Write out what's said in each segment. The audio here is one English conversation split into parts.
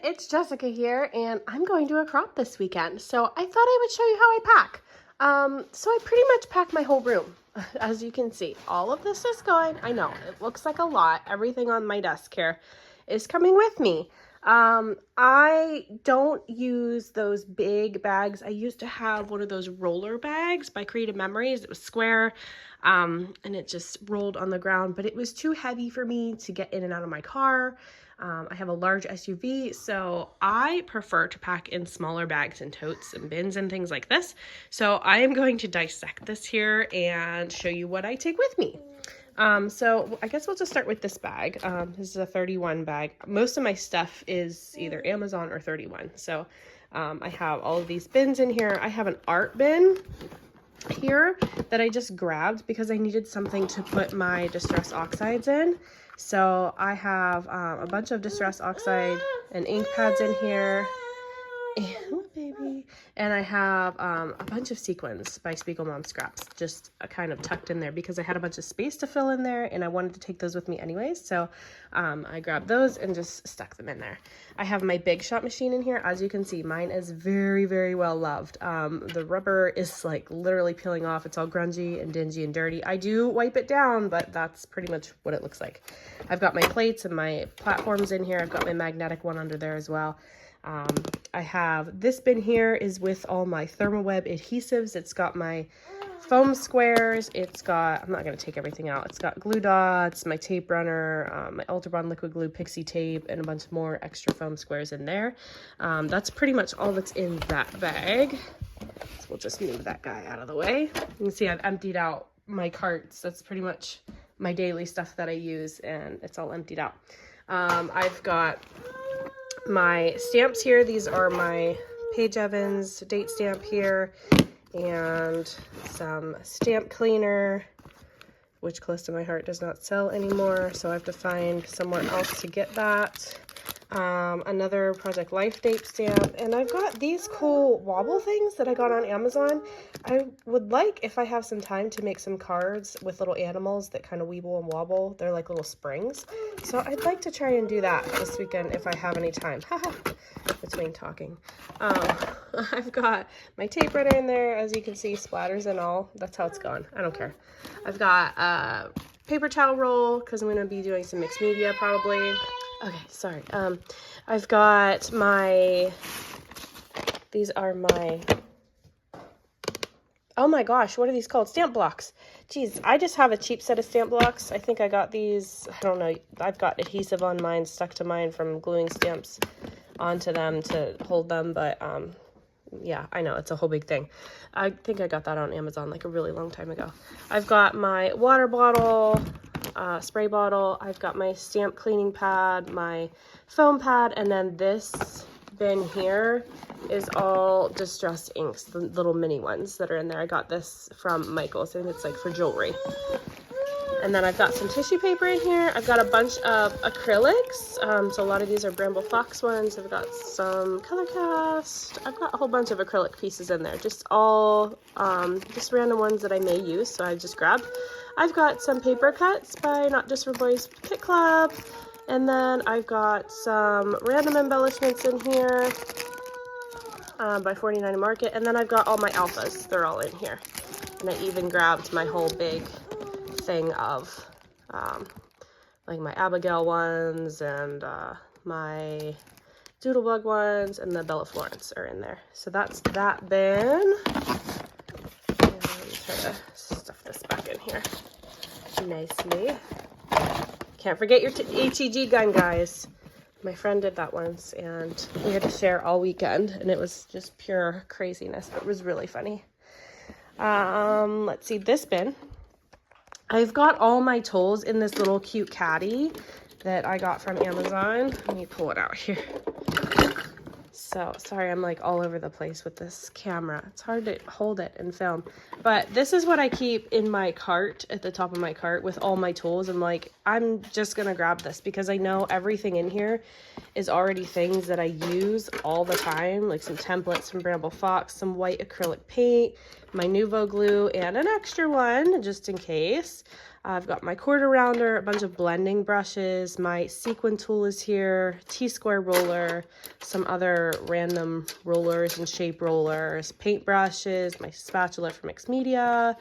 it's Jessica here, and I'm going to a crop this weekend, so I thought I would show you how I pack. So I pretty much pack my whole room. As you can see, all of this is going. I know, it looks like a lot. Everything on my desk here is coming with me. I don't use those big bags. I used to have one of those roller bags by Creative Memories. It was square, and it just rolled on the ground, but it was too heavy for me to get in and out of my car. I have a large SUV, so I prefer to pack in smaller bags and totes and bins and things like this. So I am going to dissect this here and show you what I take with me. So I guess we'll just start with this bag. This is a 31 bag. Most of my stuff is either Amazon or 31. So I have all of these bins in here. I have an art bin here that I just grabbed because I needed something to put my Distress Oxides in. So I have a bunch of Distress Oxide and ink pads in here. And I have a bunch of sequins by Spiegelmom Scraps just kind of tucked in there because I had a bunch of space to fill in there and I wanted to take those with me anyways. So I grabbed those and just stuck them in there. I have my Big Shot machine in here. As you can see, mine is very, very well loved. The rubber is like literally peeling off. It's all grungy and dingy and dirty. I do wipe it down, but that's pretty much what it looks like. I've got my plates and my platforms in here. I've got my magnetic one under there as well. I have this bin here is with all my ThermaWeb adhesives. It's got my foam squares. It's got, I'm not going to take everything out. It's got glue dots, my tape runner, my Ultra Bond liquid glue, pixie tape, and a bunch more extra foam squares in there. That's pretty much all that's in that bag. So we'll just move that guy out of the way. You can see I've emptied out my carts. That's pretty much my daily stuff that I use, and it's all emptied out. I've got my stamps here. These are my Paige Evans date stamp here and some stamp cleaner, which close to my heart does not sell anymore, so I have to find somewhere else to get that. Another Project Life date stamp, and I've got these cool wobble things that I got on Amazon. I would like, if I have some time, to make some cards with little animals that kind of weeble and wobble. They're like little springs, so I'd like to try and do that this weekend if I have any time. Between talking. I've got my tape runner in there, as you can see, splatters and all. That's how it's going. I don't care. I've got a paper towel roll because I'm going to be doing some mixed media probably. Okay, sorry. I've got my, these are my, oh my gosh, what are these called? Stamp blocks. Geez, I just have a cheap set of stamp blocks. I think I got these, I don't know, I've got adhesive on mine, stuck to mine from gluing stamps onto them to hold them, but yeah, I know, it's a whole big thing. I think I got that on Amazon like a really long time ago. I've got my water bottle, spray bottle. I've got my stamp cleaning pad, my foam pad, and then this bin here is all Distress inks, the little mini ones that are in there. I got this from Michael's, and it's like for jewelry. And then I've got some tissue paper in here. I've got a bunch of acrylics. So a lot of these are Bramble Fox ones. I've got some Color Cast. I've got a whole bunch of acrylic pieces in there. Just all, just random ones that I may use. So I just grabbed. I've got some paper cuts by Not Just for Boys Kit Club. And then I've got some random embellishments in here by 49 Market. And then I've got all my alphas. They're all in here. And I even grabbed my whole big thing of like my Abigail ones and my Doodlebug ones, and the Bella Florence are in there. So that's that bin. And try to stuff this back in here nicely. Can't forget your HEG gun, guys. My friend did that once, and we had to share all weekend, and it was just pure craziness. It was really funny. Let's see, this bin. I've got all my tools in this little cute caddy that I got from Amazon. Let me pull it out here. So, sorry, I'm like all over the place with this camera. It's hard to hold it and film. But this is what I keep in my cart, at the top of my cart, with all my tools. I'm like, I'm just gonna grab this because I know everything in here is already things that I use all the time, like some templates from Bramble Fox, some white acrylic paint, my Nuvo glue, and an extra one just in case. I've got my quarter rounder, a bunch of blending brushes, my sequin tool is here, T-square roller, some other random rollers and shape rollers, paint brushes, my spatula from Mixed Media,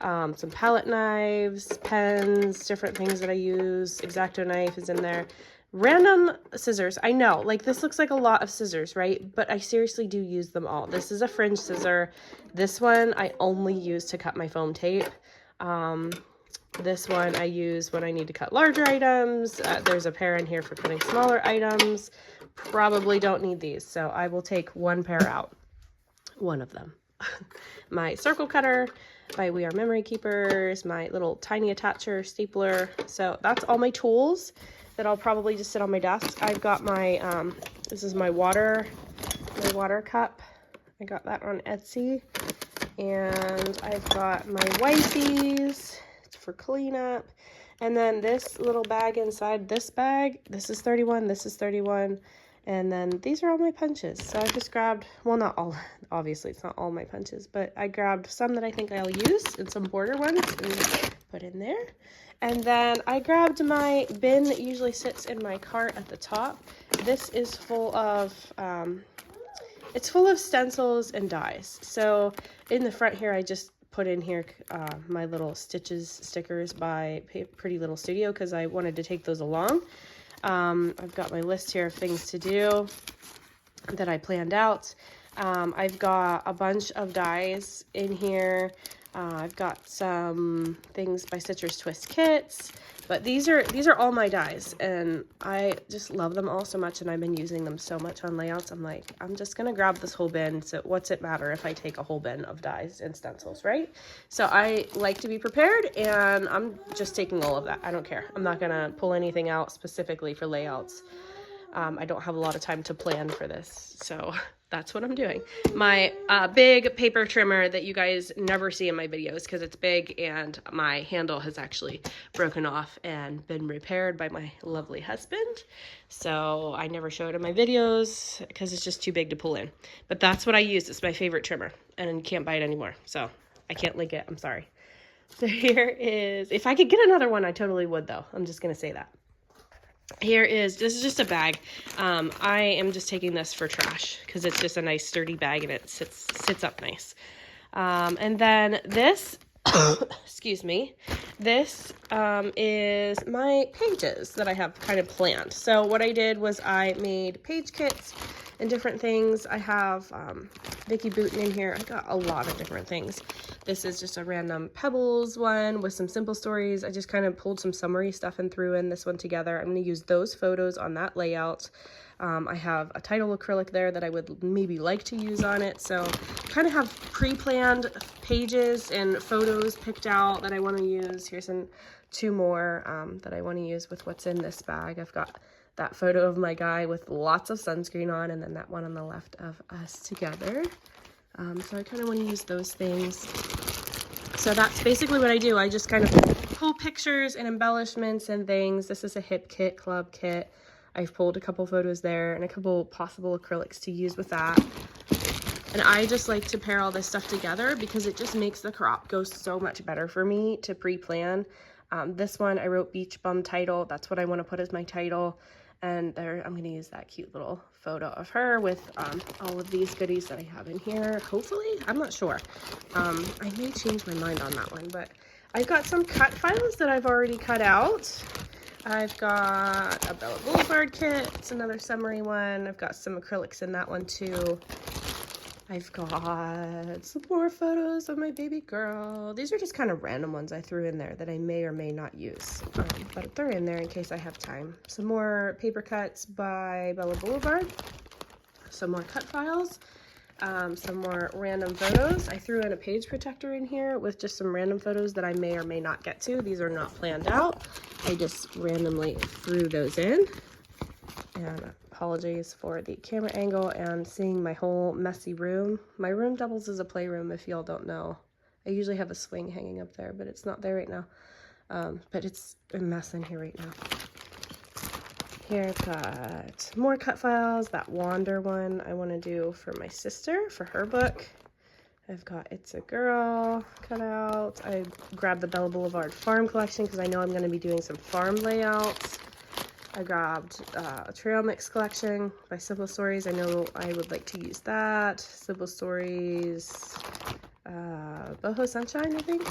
some palette knives, pens, different things that I use. X-Acto knife is in there. Random scissors. I know, like, this looks like a lot of scissors, right? But I seriously do use them all. This is a fringe scissor. This one I only use to cut my foam tape. This one I use when I need to cut larger items. There's a pair in here for cutting smaller items. Probably don't need these, so I will take one pair out. One of them. My circle cutter by We Are Memory Keepers, my little tiny attacher stapler. So that's all my tools that I'll probably just sit on my desk. I've got my, this is my water cup. I got that on Etsy. And I've got my wipes for cleanup. And then this little bag inside this bag, this is 31, this is 31. And then these are all my punches. So I just grabbed, well, not all, obviously it's not all my punches, but I grabbed some that I think I'll use and some border ones and put in there. And then I grabbed my bin that usually sits in my cart at the top. This is full of, it's full of stencils and dies. So in the front here, I just put in here my little Stitches stickers by Pretty Little Studio because I wanted to take those along. I've got my list here of things to do that I planned out. I've got a bunch of dies in here. I've got some things by Stitcher's Twist Kits, but these are all my dies, and I just love them all so much, and I've been using them so much on layouts. I'm like, I'm just gonna grab this whole bin, so what's it matter if I take a whole bin of dies and stencils, right? So I like to be prepared, and I'm just taking all of that. I don't care. I'm not gonna pull anything out specifically for layouts. I don't have a lot of time to plan for this, so that's what I'm doing. My big paper trimmer that you guys never see in my videos because it's big and my handle has actually broken off and been repaired by my lovely husband. So I never show it in my videos because it's just too big to pull in. But that's what I use. It's my favorite trimmer and you can't buy it anymore. So I can't link it. I'm sorry. So here is, if I could get another one, I totally would though. I'm just going to say that. This is just a bag. I am just taking this for trash because it's just a nice sturdy bag and it sits up nice. And then this, excuse me, this is my pages that I have kind of planned. So what I did was I made page kits and different things. I have Vicki Boutin in here. I got a lot of different things. This is just a random Pebbles one with some simple stories. I just kind of pulled some summary stuff and threw in this one together. I'm going to use those photos on that layout. I have a title acrylic there that I would maybe like to use on it. So kind of have pre-planned pages and photos picked out that I want to use. Here's two more that I want to use with what's in this bag. I've got that photo of my guy with lots of sunscreen on, and then that one on the left of us together. So I kind of want to use those things. So that's basically what I do. I just kind of pull pictures and embellishments and things. This is a hip kit, club kit. I've pulled a couple photos there and a couple possible acrylics to use with that. And I just like to pair all this stuff together because it just makes the crop go so much better for me to pre-plan. This one I wrote Beach Bum title. That's what I want to put as my title. And there, I'm going to use that cute little photo of her with all of these goodies that I have in here. Hopefully, I'm not sure. I may change my mind on that one, but I've got some cut files that I've already cut out. I've got a Bella Boulevard kit. It's another summary one. I've got some acrylics in that one too. I've got some more photos of my baby girl. These are just kind of random ones I threw in there that I may or may not use, but they're in there in case I have time. Some more paper cuts by Bella Boulevard, some more cut files, some more random photos. I threw in a page protector in here with just some random photos that I may or may not get to. These are not planned out. I just randomly threw those in. And apologies for the camera angle and seeing my whole messy room. My room doubles as a playroom if y'all don't know. I usually have a swing hanging up there, but it's not there right now. But it's a mess in here right now. Here I've got more cut files. That Wander one I want to do for my sister, for her book. I've got It's a Girl cut out. I grabbed the Bella Boulevard Farm collection because I know I'm going to be doing some farm layouts. I grabbed a Trail Mix collection by Simple Stories. I know I would like to use that. Simple Stories, Boho Sunshine, I think.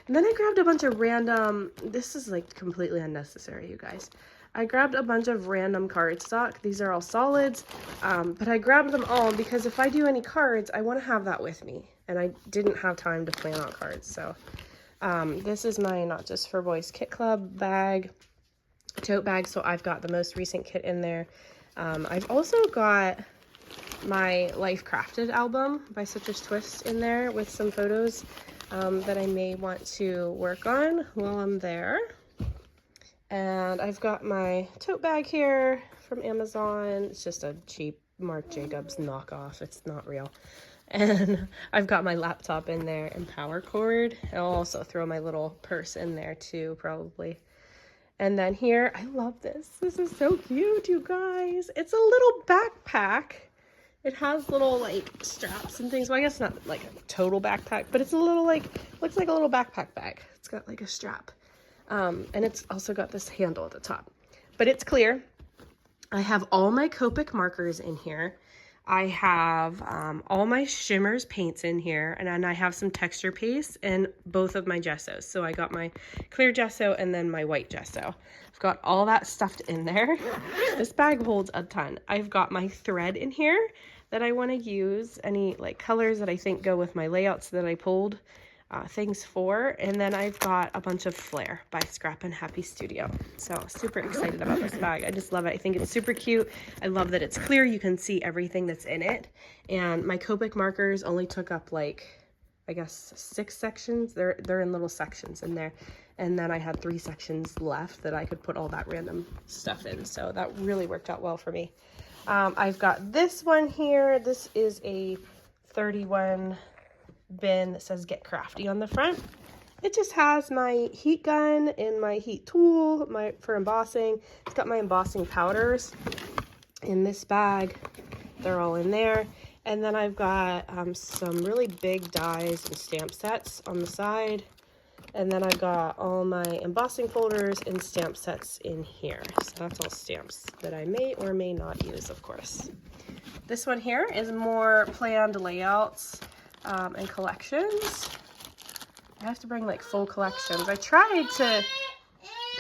And then I grabbed a bunch of random, this is like completely unnecessary, you guys. I grabbed a bunch of random cardstock. These are all solids, but I grabbed them all because if I do any cards, I want to have that with me. And I didn't have time to plan out cards. So this is my Not Just for Boys Kit Club bag, tote bag. So I've got the most recent kit in there. I've also got my Life Crafted album by Citrus Twist in there with some photos that I may want to work on while I'm there. And I've got my tote bag here from Amazon. It's just a cheap Marc Jacobs knockoff. It's not real. And I've got my laptop in there and power cord. I'll also throw my little purse in there too, probably. And then here, I love this. This is so cute, you guys. It's a little backpack. It has little like straps and things. Well, I guess not like a total backpack, but it's a little like, looks like a little backpack bag. It's got like a strap. And it's also got this handle at the top, but it's clear. I have all my Copic markers in here. I have all my Shimmers paints in here, and then I have some texture paste and both of my gessos. So I got my clear gesso and then my white gesso. I've got all that stuffed in there. This bag holds a ton. I've got my thread in here that I want to use, any like colors that I think go with my layouts that I pulled things for. And then I've got a bunch of Flair by Scrap and Happy Studio. So super excited about this bag. I just love it. I think it's super cute. I love that it's clear. You can see everything that's in it. And my Copic markers only took up like, I guess 6 sections. They're in little sections in there. And then I had 3 sections left that I could put all that random stuff in. So that really worked out well for me. I've got this one here. This is a 31 bin that says Get Crafty on the front. It just has my heat gun and my heat tool for embossing. It's got my embossing powders in this bag. They're all in there. And then I've got some really big dies and stamp sets on the side. And then I've got all my embossing folders and stamp sets in here. So that's all stamps that I may or may not use, of course. This one here is more planned layouts and collections. I have to bring like full collections. I tried to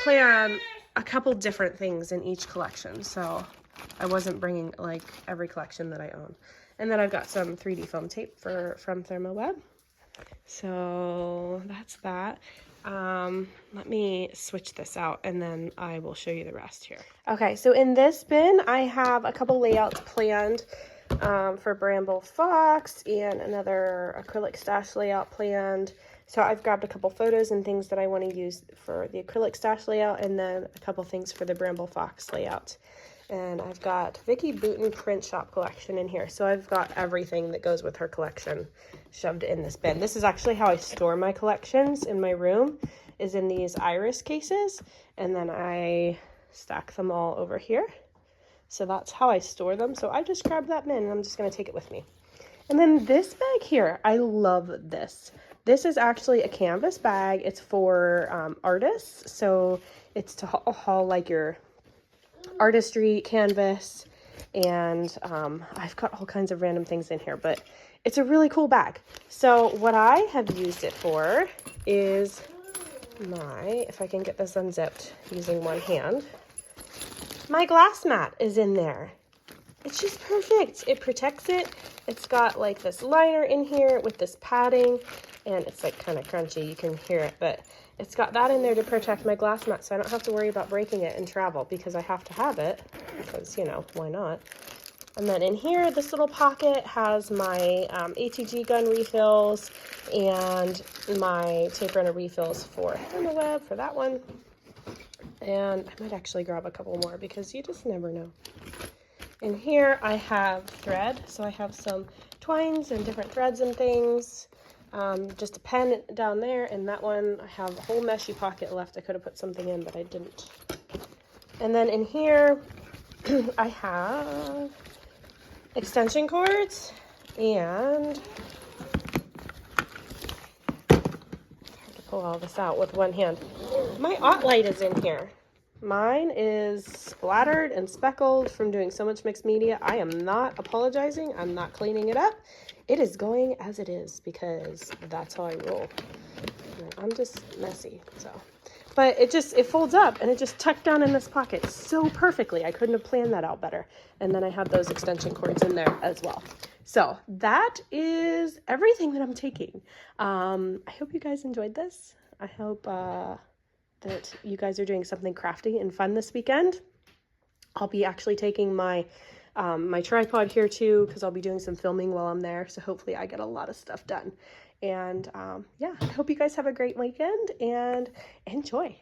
plan a couple different things in each collection, so I wasn't bringing like every collection that I own. And then I've got some 3D foam tape from ThermoWeb. So that's that. Let me switch this out and then I will show you the rest here. Okay, so in this bin, I have a couple layouts planned for Bramble Fox and another acrylic stash layout planned. So I've grabbed a couple photos and things that I want to use for the acrylic stash layout and then a couple things for the Bramble Fox layout. And I've got Vicky Bouton print shop collection in here. So I've got everything that goes with her collection shoved in this bin. This is actually how I store my collections in my room, is in these iris cases. And then I stack them all over here. So that's how I store them. So I just grabbed that bin and I'm just going to take it with me. And then this bag here, I love this. This is actually a canvas bag. It's for artists. So it's to haul like your artistry canvas. And I've got all kinds of random things in here, but it's a really cool bag. So what I have used it for is if I can get this unzipped using one hand, my glass mat is in there. It's just perfect. It protects it. It's got like this liner in here with this padding, and it's like kind of crunchy. You can hear it, but it's got that in there to protect my glass mat, so I don't have to worry about breaking it in travel, because I have to have it, because, you know, why not? And then in here, this little pocket has my ATG gun refills and my tape runner refills for ThermoWeb for that one. And I might actually grab a couple more because you just never know. In here, I have thread. So I have some twines and different threads and things. Just a pen down there. And that one, I have a whole meshy pocket left. I could have put something in, but I didn't. And then in here, I have extension cords and pull all this out with one hand. My OttLite is in here. Mine is splattered and speckled from doing so much mixed media. I am not apologizing. I'm not cleaning it up. It is going as it is because that's how I roll. I'm just messy, so. But it folds up and it just tucked down in this pocket so perfectly. I couldn't have planned that out better. And then I have those extension cords in there as well. So that is everything that I'm taking. I hope you guys enjoyed this. I hope that you guys are doing something crafty and fun this weekend. I'll be actually taking my my tripod here too, because I'll be doing some filming while I'm there. So hopefully I get a lot of stuff done. And yeah, I hope you guys have a great weekend and enjoy.